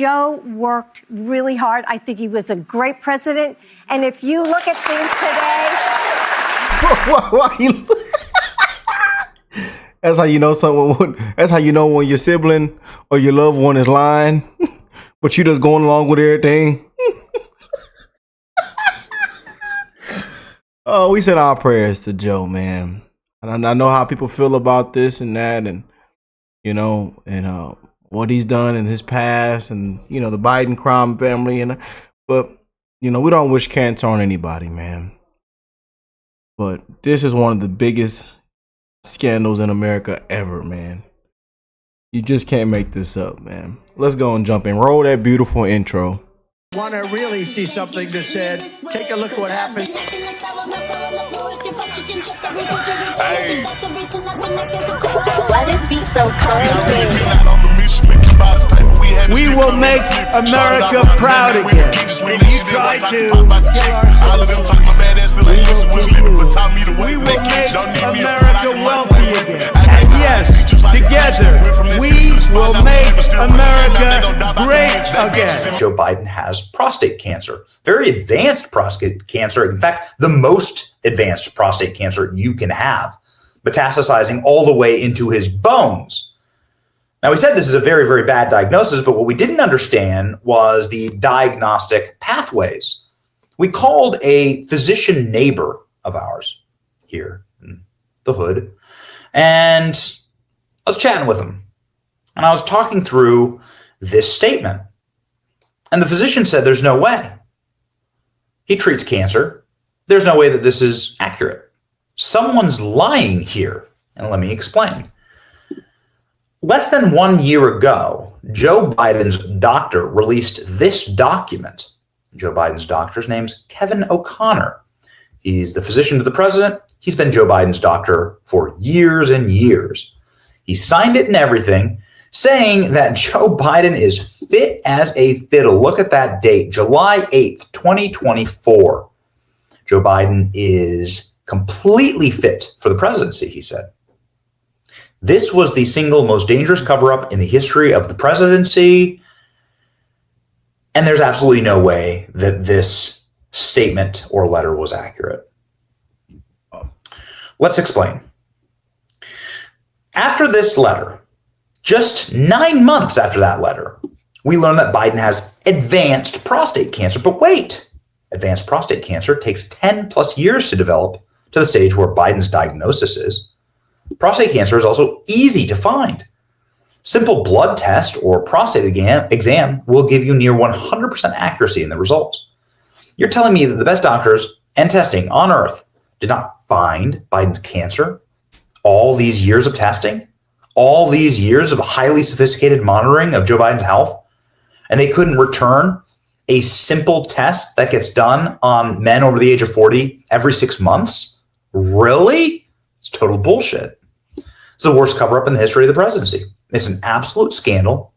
Joe worked really hard. I think he was a great president. And if you look at things today... That's how you know someone. That's how you know when your sibling or your loved one is lying, but you just going along with everything. Oh, we send our prayers to Joe, man. And I know how people feel about this and that, and you know, and what he's done in his past, and you know, the Biden crime family, but you know, we don't wish cancer on anybody, man. But this is one of the biggest scandals in America ever, man. You just can't make this up, man. Let's go and jump in. Roll that beautiful intro. Want to really see something that said, take a look at what happened. Hey. Why this beat so cold? We will make America proud again. And you try to kill our citizens. We will make America wealthy again. And yes, together, we will make America great again. Joe Biden has prostate cancer, very advanced prostate cancer. In fact, the most advanced prostate cancer you can have, metastasizing all the way into his bones. Now, we said this is a very, very bad diagnosis, but what we didn't understand was the diagnostic pathways. We called a physician neighbor of ours here in the hood, and I was chatting with him, and I was talking through this statement. And the physician said, there's no way. He treats cancer. There's no way that this is accurate. Someone's lying here. And let me explain. Less than 1 year ago, Joe Biden's doctor released this document. Joe Biden's doctor's name's Kevin O'Connor. He's the physician to the president. He's been Joe Biden's doctor for years and years. He signed it and everything, saying that Joe Biden is fit as a fiddle. Look at that date, July 8th, 2024. Joe Biden is completely fit for the presidency, he said. This was the single most dangerous cover-up in the history of the presidency. And there's absolutely no way that this statement or letter was accurate. Let's explain. After this letter, just 9 months after that letter, we learned that Biden has advanced prostate cancer. But wait, advanced prostate cancer takes 10 plus years to develop to the stage where Biden's diagnosis is. Prostate cancer is also easy to find. Simple blood test or prostate exam will give you near 100% accuracy in the results. You're telling me that the best doctors and testing on earth did not find Biden's cancer? All these years of testing? All these years of highly sophisticated monitoring of Joe Biden's health? And they couldn't return a simple test that gets done on men over the age of 40 every 6 months? Really? It's total bullshit. It's the worst cover-up in the history of the presidency. It's an absolute scandal.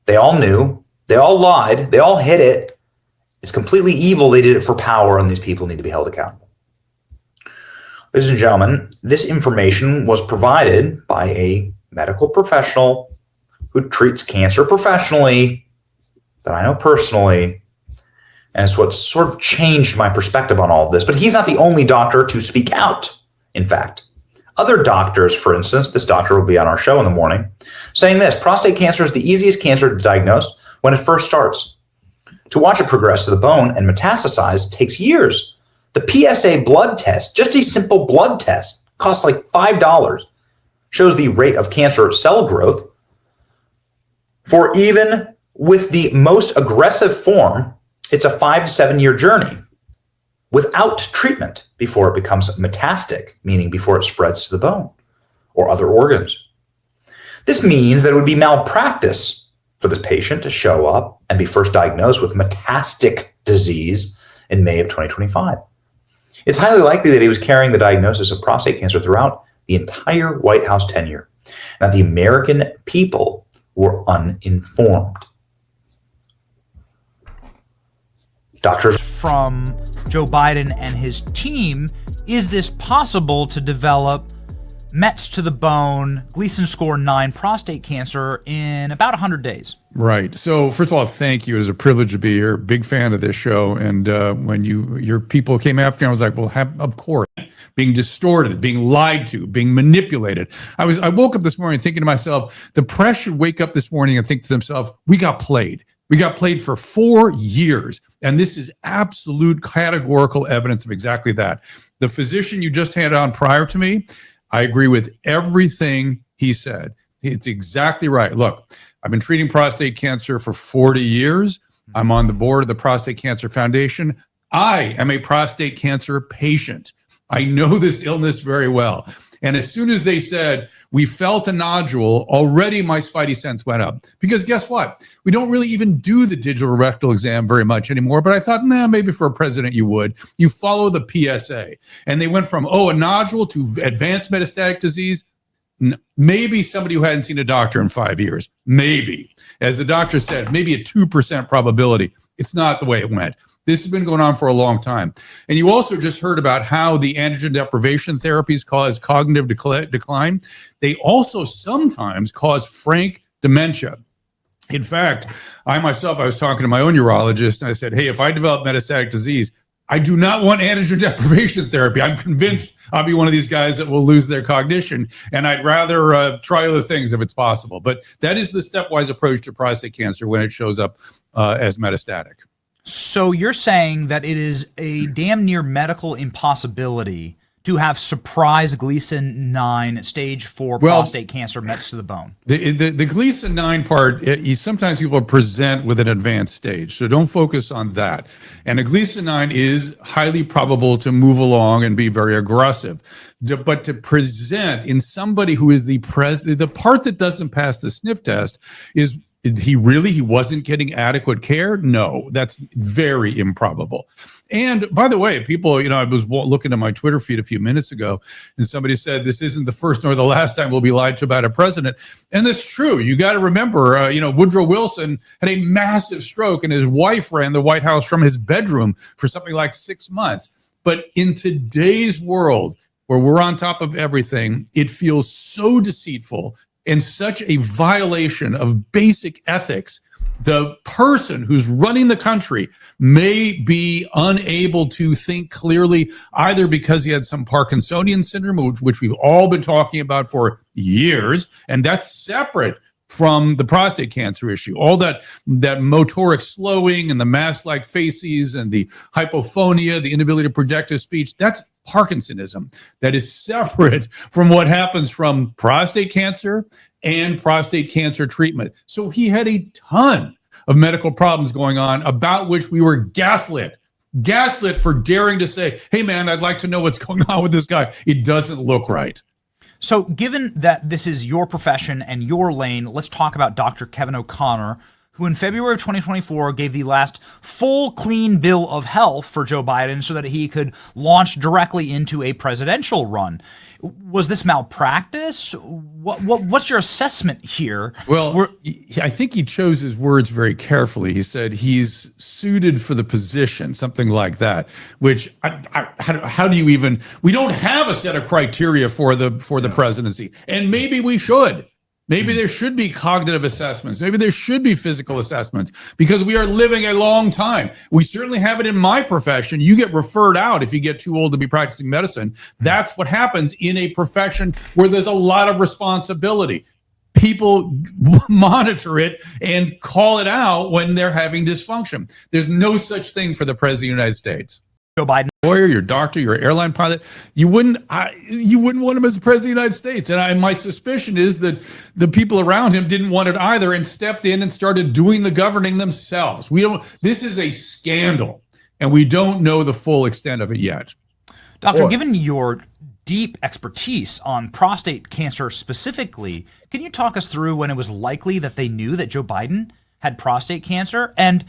They all knew. They all lied. They all hid it. It's completely evil. They did it for power, and these people need to be held accountable. Ladies and gentlemen, this information was provided by a medical professional who treats cancer professionally, that I know personally, and it's what sort of changed my perspective on all of this. But he's not the only doctor to speak out, in fact. Other doctors, for instance, this doctor will be on our show in the morning, saying this: prostate cancer is the easiest cancer to diagnose when it first starts. To watch it progress to the bone and metastasize takes years. The PSA blood test, just a simple blood test, costs like $5, shows the rate of cancer cell growth. For even with the most aggressive form, it's a 5 to 7 year journey without treatment before it becomes metastatic, meaning before it spreads to the bone or other organs. This means that it would be malpractice for this patient to show up and be first diagnosed with metastatic disease in May of 2025. It's highly likely that he was carrying the diagnosis of prostate cancer throughout the entire White House tenure, and that the American people were uninformed. Doctors from Joe Biden and his team, is this possible to develop Mets to the bone, Gleason score 9, prostate cancer in about 100 days. Right. So first of all, thank you. It was a privilege to be here. Big fan of this show. And when your people came after me, I was like, well, of course, being distorted, being lied to, being manipulated. I woke up this morning thinking to myself, the press should wake up this morning and think to themselves, we got played. We got played for 4 years. And this is absolute categorical evidence of exactly that. The physician you just had on prior to me, I agree with everything he said. It's exactly right. Look, I've been treating prostate cancer for 40 years. I'm on the board of the Prostate Cancer Foundation. I am a prostate cancer patient. I know this illness very well. And as soon as they said, we felt a nodule, already my spidey sense went up. Because guess what? We don't really even do the digital rectal exam very much anymore. But I thought, maybe for a president you would. You follow the PSA. And they went from, a nodule to advanced metastatic disease. Maybe somebody who hadn't seen a doctor in 5 years. Maybe. As the doctor said, maybe a 2% probability. It's not the way it went. This has been going on for a long time. And you also just heard about how the androgen deprivation therapies cause cognitive decline. They also sometimes cause frank dementia. In fact, I was talking to my own urologist, and I said, hey, if I develop metastatic disease, I do not want androgen deprivation therapy. I'm convinced I'll be one of these guys that will lose their cognition, and I'd rather try other things if it's possible. But that is the stepwise approach to prostate cancer when it shows up as metastatic. So you're saying that it is a damn near medical impossibility to have surprise Gleason 9 stage 4 prostate cancer Mets to the bone. The Gleason 9 part, sometimes people present with an advanced stage, so don't focus on that. And a Gleason 9 is highly probable to move along and be very aggressive. But to present in somebody who is the part that doesn't pass the sniff test is, he wasn't getting adequate care? No, that's very improbable. And by the way, people, I was looking at my Twitter feed a few minutes ago, and somebody said, this isn't the first nor the last time we'll be lied to about a president. And that's true. You got to remember, Woodrow Wilson had a massive stroke, and his wife ran the White House from his bedroom for something like 6 months. But in today's world, where we're on top of everything, it feels so deceitful and such a violation of basic ethics. The person who's running the country may be unable to think clearly, either because he had some Parkinsonian syndrome, which we've all been talking about for years, and that's separate from the prostate cancer issue. All that motoric slowing and the mask-like faces and the hypophonia, the inability to project his speech, that's Parkinsonism. That is separate from what happens from prostate cancer and prostate cancer treatment. So he had a ton of medical problems going on about which we were gaslit for daring to say, hey man, I'd like to know what's going on with this guy. It doesn't look right. So given that this is your profession and your lane, let's talk about Dr. Kevin O'Connor, who in February of 2024 gave the last full clean bill of health for Joe Biden so that he could launch directly into a presidential run. Was this malpractice? What's your assessment here? Well, I think he chose his words very carefully. He said he's suited for the position, something like that, which how do you even, we don't have a set of criteria for the presidency, and maybe we should. Maybe there should be cognitive assessments. Maybe there should be physical assessments, because we are living a long time. We certainly have it in my profession. You get referred out if you get too old to be practicing medicine. That's what happens in a profession where there's a lot of responsibility. People monitor it and call it out when they're having dysfunction. There's no such thing for the President of the United States. Joe Biden, lawyer, your doctor, your airline pilot, you wouldn't want him as the president of the United States. And my suspicion is that the people around him didn't want it either and stepped in and started doing the governing themselves. This is a scandal, and we don't know the full extent of it yet. Doctor, given your deep expertise on prostate cancer specifically, can you talk us through when it was likely that they knew that Joe Biden had prostate cancer, and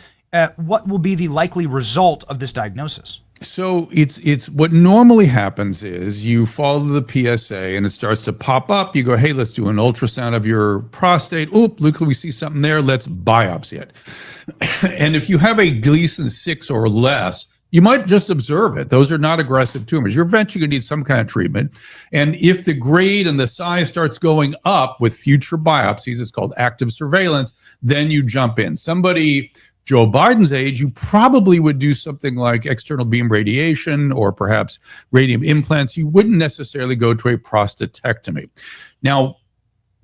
what will be the likely result of this diagnosis? So it's what normally happens is you follow the PSA and it starts to pop up. You go, hey, let's do an ultrasound of your prostate. Oop, look, we see something there. Let's biopsy it. And if you have a Gleason 6 or less, you might just observe it. Those are not aggressive tumors. You're eventually going to need some kind of treatment. And if the grade and the size starts going up with future biopsies, it's called active surveillance, then you jump in. Somebody Joe Biden's age, you probably would do something like external beam radiation or perhaps radium implants. You wouldn't necessarily go to a prostatectomy. Now,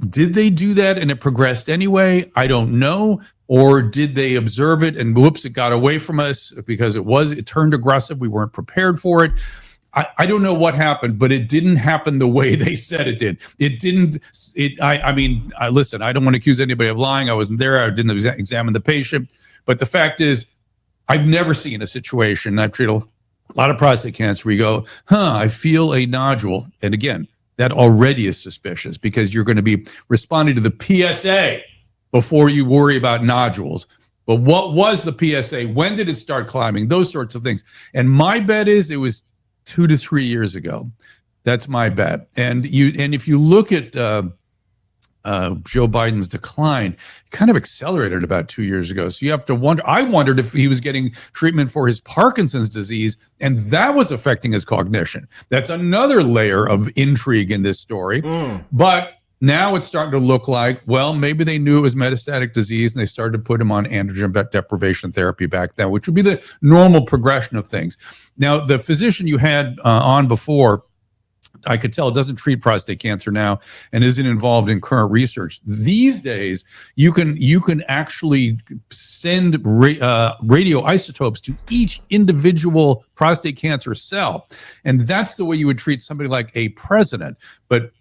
did they do that and it progressed anyway? I don't know. Or did they observe it and whoops, it got away from us because it turned aggressive. We weren't prepared for it. I don't know what happened, but it didn't happen the way they said it did. It didn't. Listen, I don't want to accuse anybody of lying. I wasn't there. I didn't examine the patient. But the fact is, I've never seen a situation, I've treated a lot of prostate cancer, where you go, I feel a nodule. And again, that already is suspicious because you're going to be responding to the PSA before you worry about nodules. But what was the PSA? When did it start climbing? Those sorts of things. And my bet is it was 2 to 3 years ago. That's my bet. And if you look at Joe Biden's decline, it kind of accelerated about 2 years ago. So you have to wonder. I wondered if he was getting treatment for his Parkinson's disease, and that was affecting his cognition. That's another layer of intrigue in this story. But now it's starting to look like, well, maybe they knew it was metastatic disease and they started to put him on androgen deprivation therapy back then, which would be the normal progression of things. Now, the physician you had on before, I could tell, doesn't treat prostate cancer now and isn't involved in current research. These days, you can actually send radioisotopes to each individual prostate cancer cell. And that's the way you would treat somebody like a president. But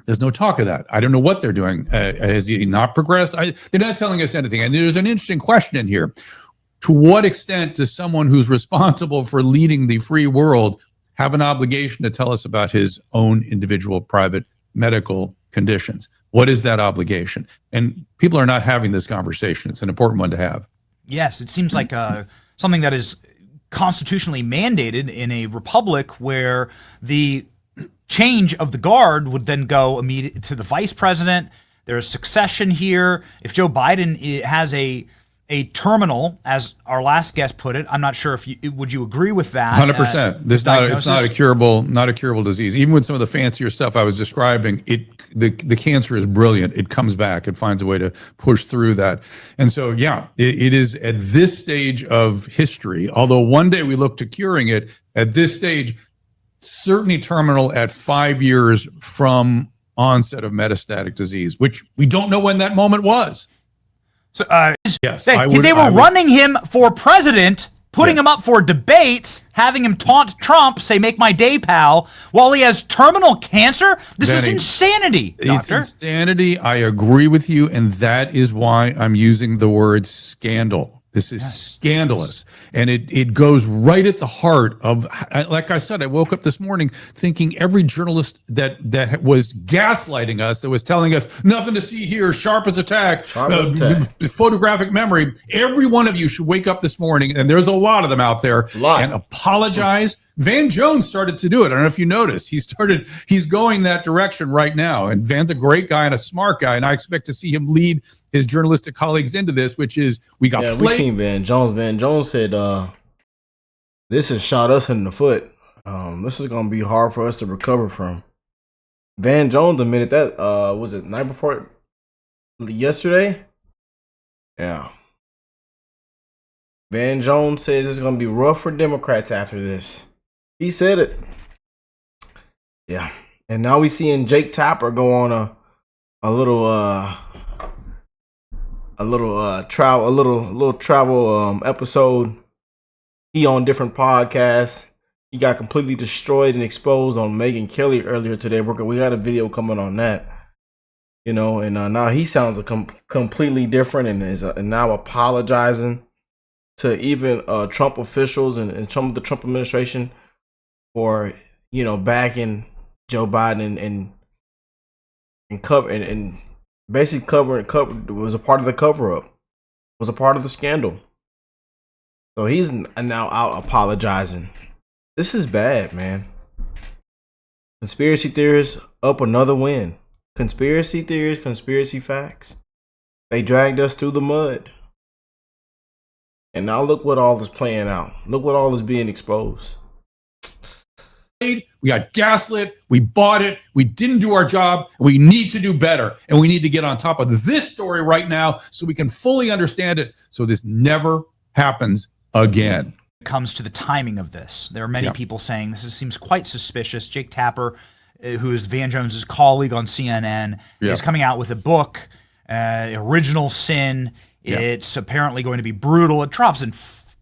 there's no talk of that. I don't know what they're doing. Has he not progressed? They're not telling us anything. And there's an interesting question in here. To what extent does someone who's responsible for leading the free world have an obligation to tell us about his own individual private medical conditions? What is that obligation? And people are not having this conversation. It's an important one to have. Yes, it seems like something that is constitutionally mandated in a republic where the change of the guard would then go immediately to the vice president. There's succession here. If Joe Biden has a terminal, as our last guest put it, I'm not sure if would you agree with that? 100%. It's not a curable disease. Even with some of the fancier stuff I was describing, the cancer is brilliant. It comes back. It finds a way to push through that. And so, yeah, it is at this stage of history. Although one day we look to curing it, at this stage, certainly terminal at 5 years from onset of metastatic disease, which we don't know when that moment was. So, yes, they were running him for president, putting him up for debates, having him taunt Trump, say, make my day, pal, while he has terminal cancer. This is insanity, doctor. It's insanity. I agree with you. And that is why I'm using the word scandal. This is scandalous. And it goes right at the heart of, like I said, I woke up this morning thinking every journalist that was gaslighting us, that was telling us nothing to see here, sharp as a tack, photographic memory, every one of you should wake up this morning, and there's a lot of them out there, and apologize. Van Jones started to do it. I don't know if you noticed. He's going that direction right now. And Van's a great guy and a smart guy, and I expect to see him lead his journalistic colleagues into this, which is we seen Van Jones. Van Jones said, this has shot us in the foot. This is going to be hard for us to recover from. Van Jones admitted that, was it night before yesterday? Yeah. Van Jones says it's going to be rough for Democrats after this. He said it. Yeah. And now we seeing Jake Tapper go on a little travel episode. He on different podcasts. He got completely destroyed and exposed on Megyn Kelly earlier today. We got a video coming on that. You know, and now he sounds completely different and is now apologizing to even Trump officials and some of the Trump administration for, you know, backing Joe Biden and basically cover was a part of the cover up, was a part of the scandal. So he's now out apologizing. This is bad, man. Conspiracy theorists up another win. Conspiracy theories, conspiracy facts. They dragged us through the mud. And now look what all is playing out. Look what all is being exposed. We got gaslit. We bought it. We didn't do our job. We need to do better. And we need to get on top of this story right now so we can fully understand it so this never happens again. Comes to the timing of this. There are many people saying this seems quite suspicious. Jake Tapper, who is Van Jones's colleague on CNN, is coming out with a book, Original Sin. It's apparently going to be brutal. It drops in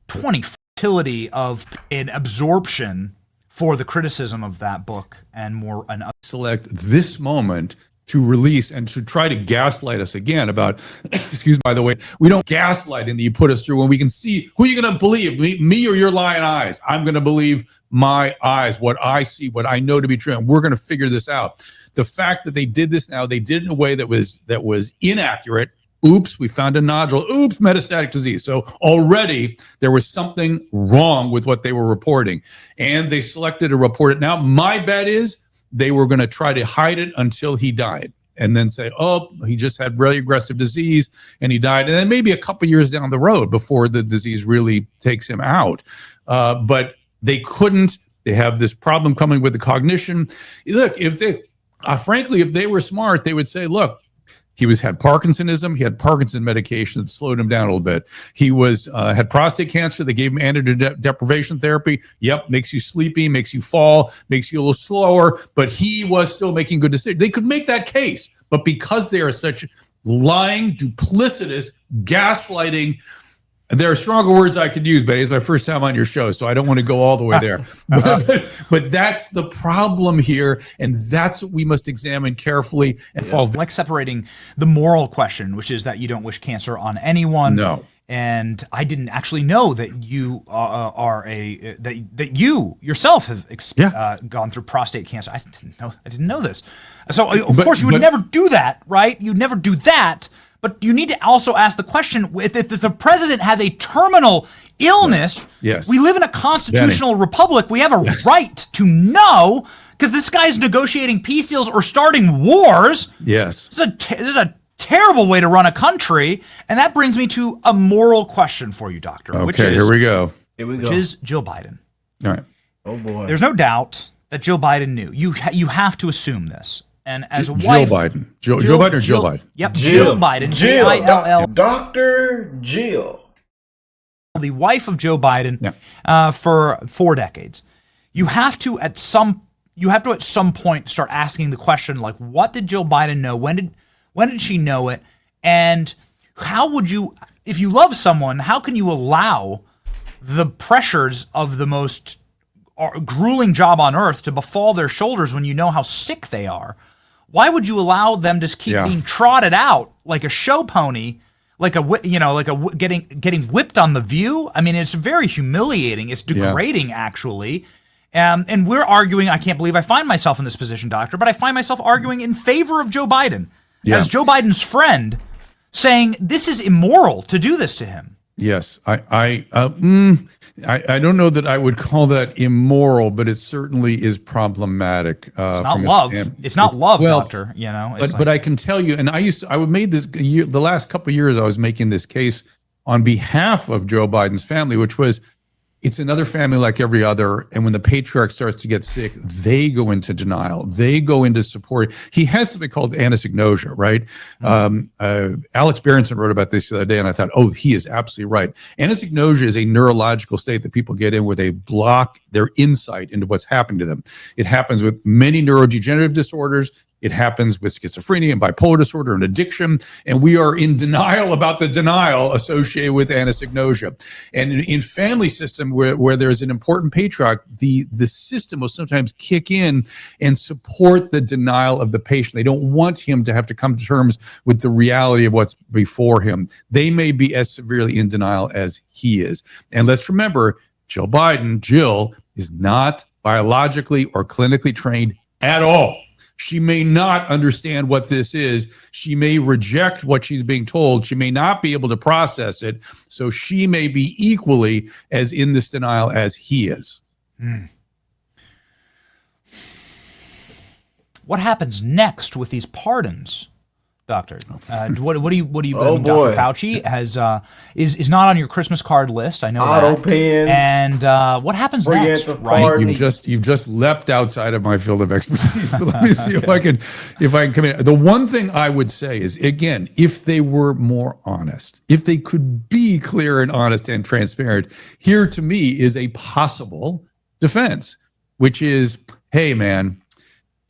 20 fertility of an absorption for the criticism of that book and more. Select this moment to release and to try to gaslight us again about, excuse me, by the way, we don't gaslight and you put us through when we can see who you're going to believe, me or your lying eyes. I'm going to believe my eyes, what I see, what I know to be true. And we're going to figure this out. The fact that they did this now, they did it in a way that was inaccurate. Oops, we found a nodule. Oops, metastatic disease. So already there was something wrong with what they were reporting. And they selected to report it. Now, my bet is they were going to try to hide it until he died and then say, oh, he just had really aggressive disease and he died. And then maybe a couple years down the road before the disease really takes him out. But they couldn't. They have this problem coming with the cognition. Look, if they, frankly, if they were smart, they would say, look, he had Parkinsonism. He had Parkinson medication that slowed him down a little bit. He had prostate cancer. They gave him androgen deprivation therapy. Yep, makes you sleepy, makes you fall, makes you a little slower. But he was still making good decisions. They could make that case, but because they are such lying, duplicitous, gaslighting. There are stronger words I could use, but it's my first time on your show, so I don't want to go all the way there. But that's the problem here, and that's what we must examine carefully and fall. Like separating the moral question, which is that you don't wish cancer on anyone. No. And I didn't actually know that you that you yourself have gone through prostate cancer. I didn't know this. So of course you would never do that, right? You'd never do that. But you need to also ask the question, if the president has a terminal illness, we live in a constitutional republic, we have a right to know, because this guy's negotiating peace deals or starting wars. Yes. This is a terrible way to run a country. And that brings me to a moral question for you, Doctor. Okay, here we go. Which is Jill Biden. All right. Oh, boy. There's no doubt that Jill Biden knew. You have to assume this. And as a Jill wife, Biden. Joe Biden or Jill Biden? Yep, Jill Biden. Jill. Dr. Jill. The wife of Joe Biden for 4 decades. You have to at some point start asking the question, like, what did Jill Biden know? When did she know it? And how would you, if you love someone, how can you allow the pressures of the most grueling job on earth to befall their shoulders when you know how sick they are? Why would you allow them to keep being trotted out like a show pony, getting whipped on The View? I mean, it's very humiliating. It's degrading, actually. And we're arguing. I can't believe I find myself in this position, Doctor, but I find myself arguing in favor of Joe Biden as Joe Biden's friend, saying this is immoral to do this to him. Yes, I don't know that I would call that immoral, but it certainly is problematic. It's not love. It's not love, Doctor. You know, but I can tell you, and I would made this the last couple of years. I was making this case on behalf of Joe Biden's family, which was, it's another family like every other. And when the patriarch starts to get sick, they go into denial. They go into support. He has something called anosognosia, right? Mm-hmm. Alex Berenson wrote about this the other day, and I thought, oh, he is absolutely right. Anosognosia is a neurological state that people get in where they block their insight into what's happening to them. It happens with many neurodegenerative disorders. It happens with schizophrenia and bipolar disorder and addiction. And we are in denial about the denial associated with anosognosia. And in family system where there's an important patriarch, the system will sometimes kick in and support the denial of the patient. They don't want him to have to come to terms with the reality of what's before him. They may be as severely in denial as he is. And let's remember, Jill is not biologically or clinically trained at all. She may not understand what this is. She may reject what she's being told. She may not be able to process it. So she may be equally as in this denial as he is. What happens next with these pardons? Doctor. What do you Oh, Dr. boy. Fauci has is not on your Christmas card list. I know Auto that. pens. And what happens next? Preemptive Right? pardons. You've just leapt outside of my field of expertise. But let me see if I can come in. The one thing I would say is, again, if they were more honest, if they could be clear and honest and transparent, here to me is a possible defense, which is, hey man,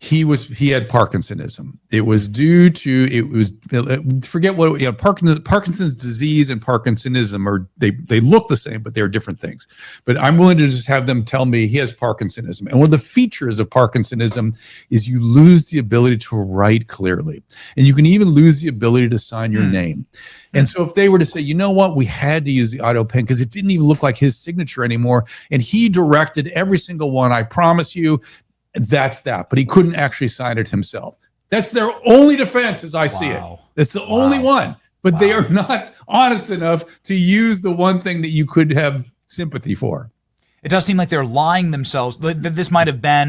he had Parkinsonism. It was due to forget what Parkinson's disease and Parkinsonism are they look the same, but they're different things. But I'm willing to just have them tell me he has Parkinsonism. And one of the features of Parkinsonism is you lose the ability to write clearly, and you can even lose the ability to sign your name. And so if they were to say, you know what, we had to use the auto pen because it didn't even look like his signature anymore, and he directed every single one, I promise you. That's that, but he couldn't actually sign it himself. That's their only defense as I see it. That's the only one, but they are not honest enough to use the one thing that you could have sympathy for. It does seem like they're lying themselves. This might have been